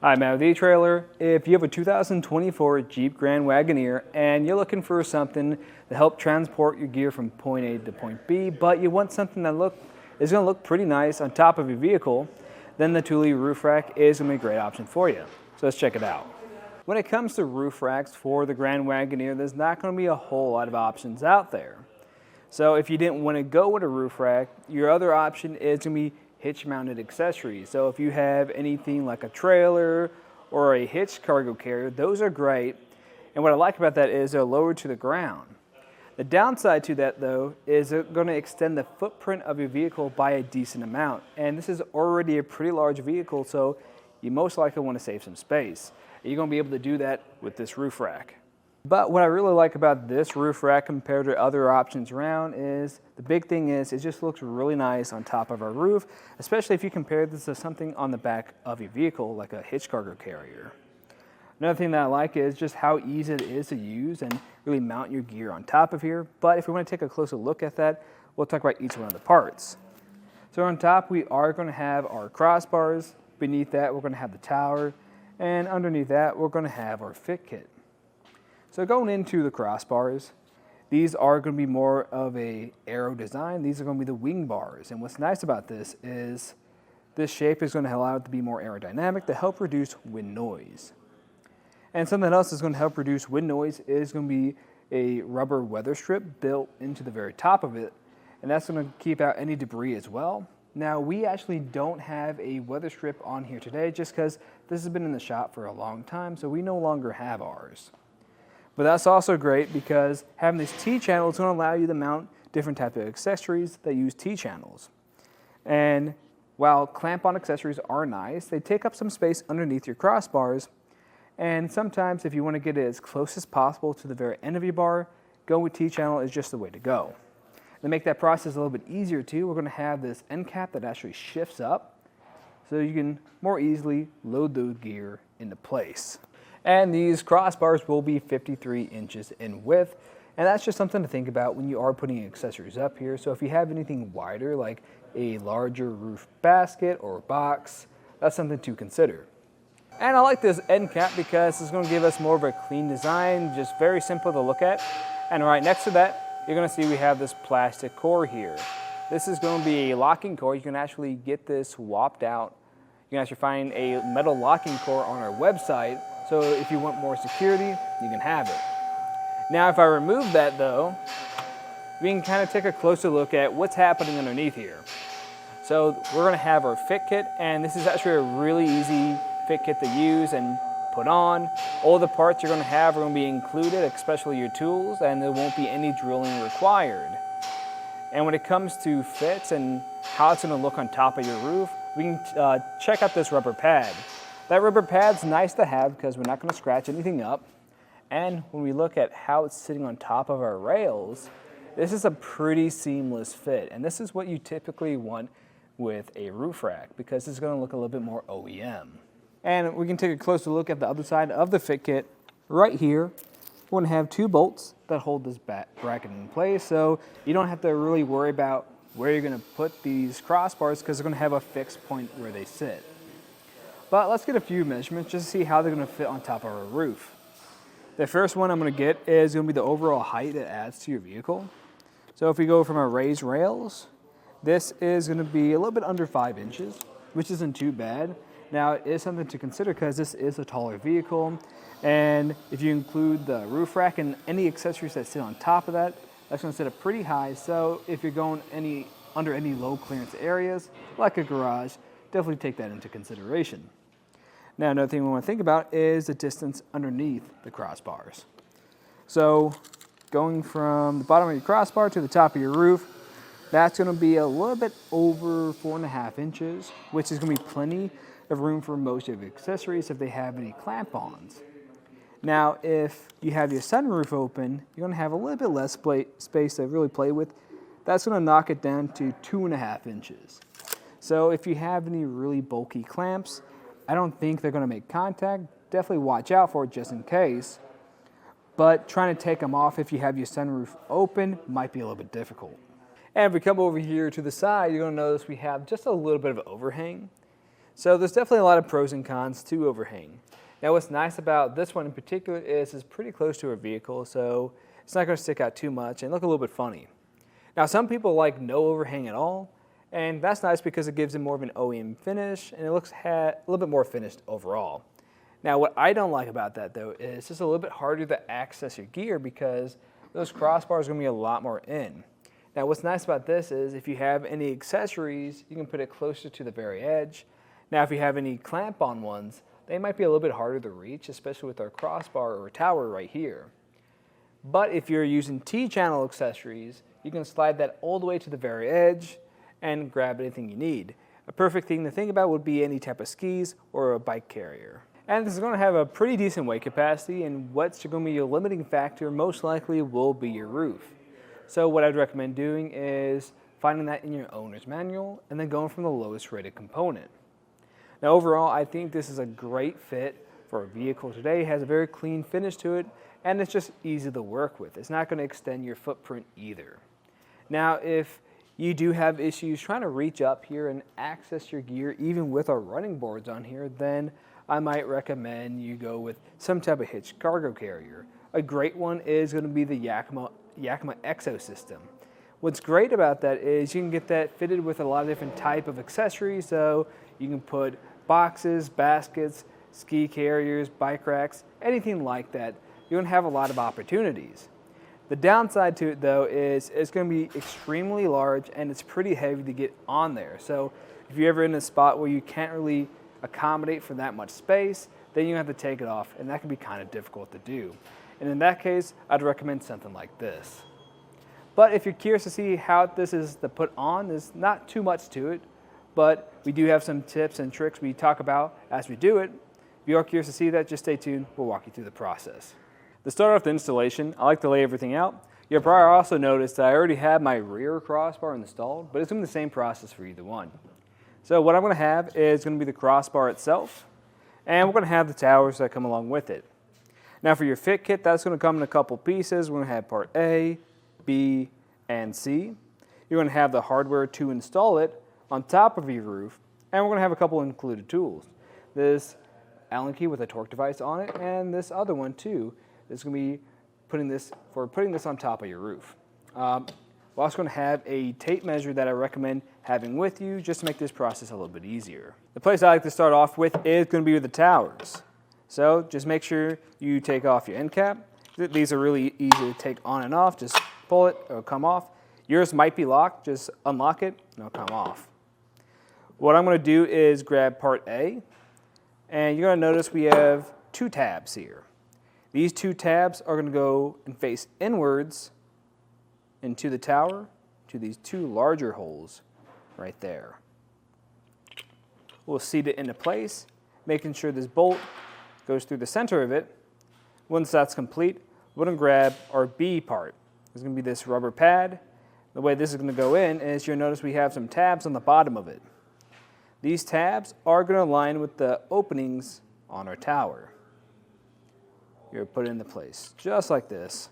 Hi, Matt with etrailer. If you have a 2024 Jeep Grand Wagoneer and you're looking for something to help transport your gear from point A to point B, but you want something that is going to look pretty nice on top of your vehicle, then the Thule Roof Rack is going to be a great option for you. So let's check it out. When it comes to roof racks for the Grand Wagoneer, there's not going to be a whole lot of options out there. So if you didn't want to go with a roof rack, your other option is going to be hitch-mounted accessories. So if you have anything like a trailer or a hitch cargo carrier, those are great. And what I like about that is they're lowered to the ground. The downside to that, though, is they're going to extend the footprint of your vehicle by a decent amount. And this is already a pretty large vehicle, so you most likely want to save some space. You're going to be able to do that with this roof rack. But what I really like about this roof rack compared to other options around is the big thing is it just looks really nice on top of our roof, especially if you compare this to something on the back of your vehicle like a hitch cargo carrier. Another thing that I like is just how easy it is to use and really mount your gear on top of here. But if we want to take a closer look at that, we'll talk about each one of the parts. So on top we are going to have our crossbars. Beneath that we're going to have the tower, and underneath that we're going to have our fit kit. So going into the crossbars, these are going to be more of a aero design. These are going to be the wing bars. And what's nice about this is this shape is going to allow it to be more aerodynamic to help reduce wind noise. And something else that's going to help reduce wind noise is going to be a rubber weather strip built into the very top of it. And that's going to keep out any debris as well. Now, we actually don't have a weather strip on here today just because this has been in the shop for a long time, so we no longer have ours. But that's also great because having this T-channel is going to allow you to mount different types of accessories that use T-channels. And while clamp-on accessories are nice, they take up some space underneath your crossbars. And sometimes if you want to get it as close as possible to the very end of your bar, going with T-channel is just the way to go. To make that process a little bit easier too, we're going to have this end cap that actually shifts up so you can more easily load the gear into place. And these crossbars will be 53 inches in width, and that's just something to think about when you are putting accessories up here. So if you have anything wider like a larger roof basket or box, that's something to consider. And I like this end cap because it's going to give us more of a clean design, just very simple to look at. And right next to that, you're going to see we have this plastic core here. This is going to be a locking core. You can actually get this swapped out. You can actually find a metal locking core on our website. So if you want more security, you can have it. Now if I remove that though, we can kind of take a closer look at what's happening underneath here. So we're going to have our fit kit, and this is actually a really easy fit kit to use and put on. All the parts you're going to have are going to be included, especially your tools, and there won't be any drilling required. And when it comes to fits and how it's going to look on top of your roof, we can check out this rubber pad. That rubber pad's nice to have because we're not going to scratch anything up. And when we look at how it's sitting on top of our rails, this is a pretty seamless fit. And this is what you typically want with a roof rack because it's going to look a little bit more OEM. And we can take a closer look at the other side of the fit kit. Right here, we're going to have two bolts that hold this bracket in place. So you don't have to really worry about where you're going to put these crossbars because they're going to have a fixed point where they sit. But let's get a few measurements just to see how they're going to fit on top of our roof. The first one I'm going to get is going to be the overall height it adds to your vehicle. So if we go from our raised rails, this is going to be a little bit under 5 inches, which isn't too bad. Now it is something to consider because this is a taller vehicle, and if you include the roof rack and any accessories that sit on top of that, that's going to sit up pretty high. So if you're going under any low clearance areas, like a garage, definitely take that into consideration. Now another thing we want to think about is the distance underneath the crossbars. So going from the bottom of your crossbar to the top of your roof, that's going to be a little bit over 4.5 inches, which is going to be plenty of room for most of your accessories if they have any clamp-ons. Now if you have your sunroof open, you're going to have a little bit less space to really play with. That's going to knock it down to 2.5 inches. So if you have any really bulky clamps, I don't think they're going to make contact. Definitely watch out for it just in case. But trying to take them off if you have your sunroof open might be a little bit difficult. And if we come over here to the side, you're going to notice we have just a little bit of overhang. So there's definitely a lot of pros and cons to overhang. Now what's nice about this one in particular is it's pretty close to our vehicle, so it's not going to stick out too much and look a little bit funny. Now some people like no overhang at all, and that's nice because it gives it more of an OEM finish and it looks a little bit more finished overall. Now what I don't like about that though is it's just a little bit harder to access your gear because those crossbars are going to be a lot more in. Now what's nice about this is if you have any accessories, you can put it closer to the very edge. Now if you have any clamp-on ones, they might be a little bit harder to reach, especially with our crossbar or tower right here. But if you're using T-channel accessories, you can slide that all the way to the very edge and grab anything you need. A perfect thing to think about would be any type of skis or a bike carrier. And this is going to have a pretty decent weight capacity, and what's going to be your limiting factor most likely will be your roof. So what I'd recommend doing is finding that in your owner's manual and then going from the lowest rated component. Now overall, I think this is a great fit for a vehicle today. It has a very clean finish to it, and it's just easy to work with. It's not going to extend your footprint either. Now if you do have issues trying to reach up here and access your gear, even with our running boards on here, then I might recommend you go with some type of hitch cargo carrier. A great one is going to be the Yakima Exo system. What's great about that is you can get that fitted with a lot of different type of accessories, so you can put boxes, baskets, ski carriers, bike racks, anything like that. You're going to have a lot of opportunities. The downside to it though is it's going to be extremely large and it's pretty heavy to get on there. So if you're ever in a spot where you can't really accommodate for that much space, then you have to take it off, and that can be kind of difficult to do. And in that case, I'd recommend something like this. But if you're curious to see how this is to put on, there's not too much to it, but we do have some tips and tricks we talk about as we do it. If you are curious to see that, just stay tuned. We'll walk you through the process. To start off the installation, I like to lay everything out. You'll probably also notice that I already have my rear crossbar installed, but it's going to be the same process for either one. So what I'm going to have is going to be the crossbar itself, and we're going to have the towers that come along with it. Now for your fit kit, that's going to come in a couple pieces. We're going to have part A, B, and C. You're going to have the hardware to install it on top of your roof, and we're going to have a couple included tools. This Allen key with a torque device on it, and this other one too. This is going to be putting this on top of your roof. We're also going to have a tape measure that I recommend having with you just to make this process a little bit easier. The place I like to start off with is going to be with the towers. So just make sure you take off your end cap. These are really easy to take on and off. Just pull it, it'll come off. Yours might be locked, just unlock it, and it'll come off. What I'm going to do is grab part A, and you're going to notice we have two tabs here. These two tabs are going to go and face inwards into the tower to these two larger holes right there. We'll seat it into place, making sure this bolt goes through the center of it. Once that's complete, we're going to grab our B part. There's going to be this rubber pad. The way this is going to go in is you'll notice we have some tabs on the bottom of it. These tabs are going to align with the openings on our tower. You're going to put it into place, just like this.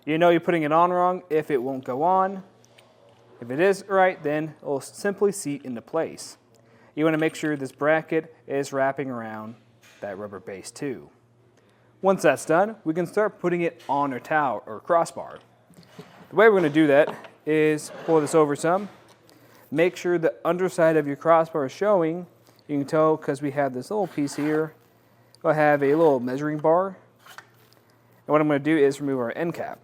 You know you're putting it on wrong if it won't go on. If it is right, then it will simply seat into place. You want to make sure this bracket is wrapping around that rubber base too. Once that's done, we can start putting it on our tower or crossbar. The way we're going to do that is pull this over some. Make sure the underside of your crossbar is showing. You can tell because we have this little piece here. We'll have a little measuring bar. And what I'm going to do is remove our end cap.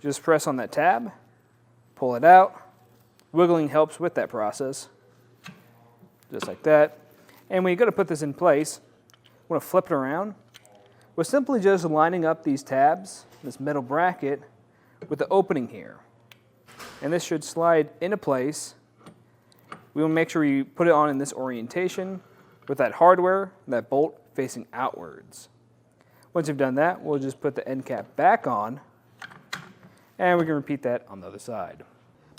Just press on that tab, pull it out. Wiggling helps with that process. Just like that. And when you go to put this in place, we're going to flip it around. We're simply just lining up these tabs, this metal bracket, with the opening here. And this should slide into place. We will make sure we put it on in this orientation with that hardware, that bolt facing outwards. Once you've done that, we'll just put the end cap back on, and we can repeat that on the other side.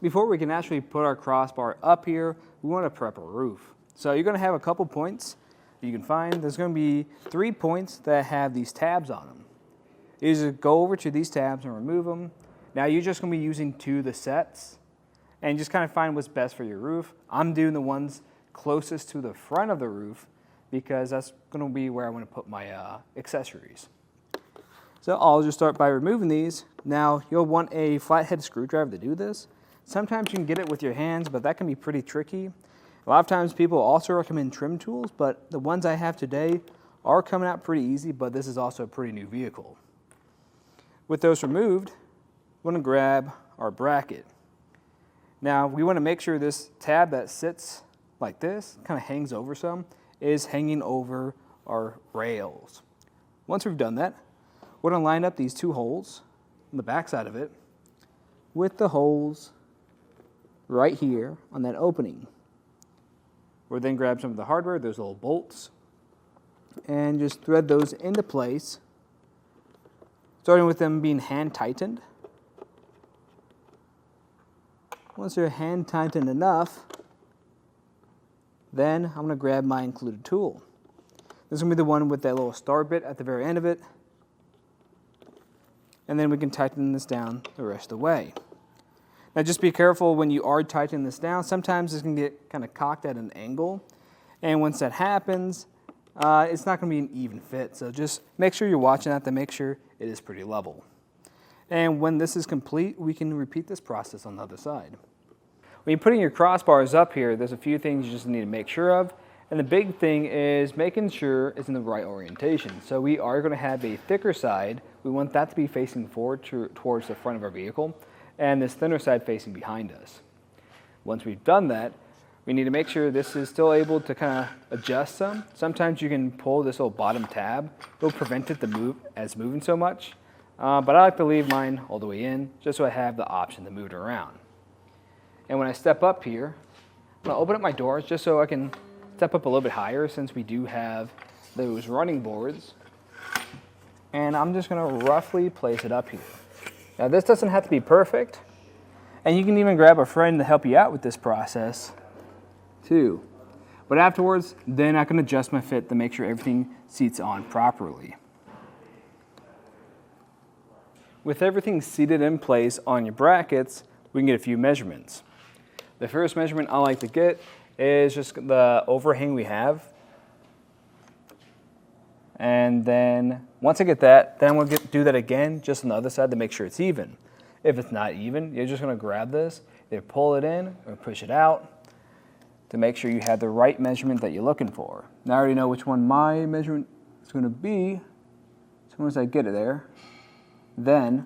Before we can actually put our crossbar up here, we want to prep our roof. So you're going to have a couple points you can find. There's going to be 3 points that have these tabs on them. You just go over to these tabs and remove them. Now you're just going to be using 2 of the sets and just kind of find what's best for your roof. I'm doing the ones closest to the front of the roof because that's going to be where I want to put my accessories. So I'll just start by removing these. Now you'll want a flathead screwdriver to do this. Sometimes you can get it with your hands, but that can be pretty tricky. A lot of times people also recommend trim tools, but the ones I have today are coming out pretty easy, but this is also a pretty new vehicle. With those removed, we're going to grab our bracket. Now we want to make sure this tab that sits like this, kind of hangs over some, is hanging over our rails. Once we've done that, we're going to line up these two holes on the back side of it with the holes right here on that opening. We'll then grab some of the hardware, those little bolts, and just thread those into place, starting with them being hand tightened. Once they're hand tightened enough, then I'm going to grab my included tool. This is going to be the one with that little star bit at the very end of it. And then we can tighten this down the rest of the way. Now just be careful when you are tightening this down. Sometimes this can get kind of cocked at an angle. And once that happens, it's not going to be an even fit. So just make sure you're watching that to make sure it is pretty level. And when this is complete, we can repeat this process on the other side. When you're putting your crossbars up here, there's a few things you just need to make sure of. And the big thing is making sure it's in the right orientation. So we are going to have a thicker side. We want that to be facing forward towards the front of our vehicle, and this thinner side facing behind us. Once we've done that, we need to make sure this is still able to kind of adjust some. Sometimes you can pull this little bottom tab. It'll prevent it to move as moving so much. But I like to leave mine all the way in, just so I have the option to move it around. And when I step up here, I'm going to open up my doors just so I can step up a little bit higher since we do have those running boards. And I'm just going to roughly place it up here. Now this doesn't have to be perfect, and you can even grab a friend to help you out with this process too. But afterwards, then I can adjust my fit to make sure everything seats on properly. With everything seated in place on your brackets, we can get a few measurements. The first measurement I like to get is just the overhang we have. And then once I get that, then we'll do that again just on the other side to make sure it's even. If it's not even, you're just going to grab this, either pull it in or push it out to make sure you have the right measurement that you're looking for. Now I already know which one my measurement is going to be. So once I get it there, then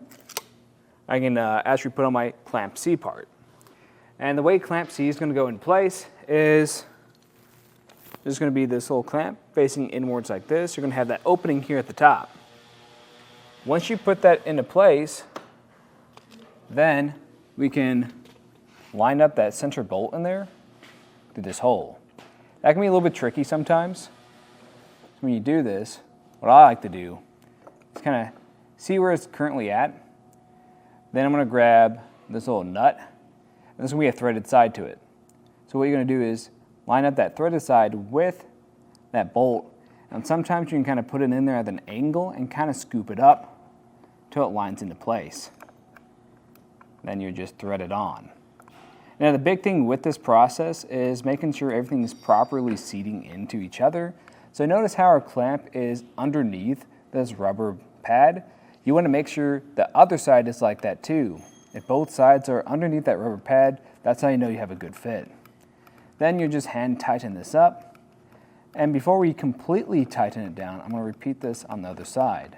I can actually put on my clamp C part. And the way clamp C is going to go in place is there's going to be this little clamp facing inwards like this. You're going to have that opening here at the top. Once you put that into place, then we can line up that center bolt in there through this hole. That can be a little bit tricky sometimes. When you do this, what I like to do is kind of see where it's currently at. Then I'm going to grab this little nut, and there's going to be a threaded side to it. So what you're going to do is line up that threaded side with that bolt, and sometimes you can kind of put it in there at an angle and kind of scoop it up until it lines into place. Then you just thread it on. Now the big thing with this process is making sure everything is properly seating into each other. So notice how our clamp is underneath this rubber pad. You want to make sure the other side is like that too. If both sides are underneath that rubber pad, that's how you know you have a good fit. Then you just hand tighten this up. And before we completely tighten it down, I'm going to repeat this on the other side.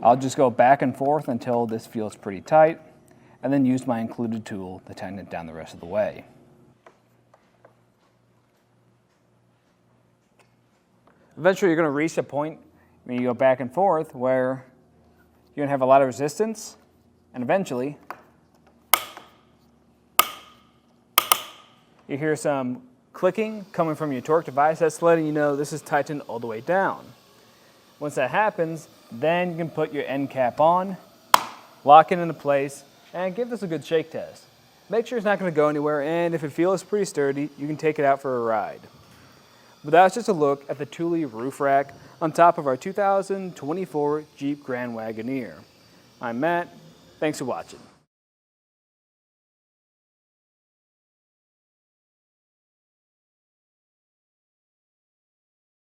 I'll just go back and forth until this feels pretty tight, and then use my included tool to tighten it down the rest of the way. Eventually you're going to reach a point when you go back and forth where you're going to have a lot of resistance, and eventually you hear some clicking coming from your torque device. That's letting you know this is tightened all the way down. Once that happens, then you can put your end cap on, lock it into place, and give this a good shake test. Make sure it's not going to go anywhere, and if it feels pretty sturdy, you can take it out for a ride. But that's just a look at the Thule Roof Rack on top of our 2024 Jeep Grand Wagoneer. I'm Matt. Thanks for watching.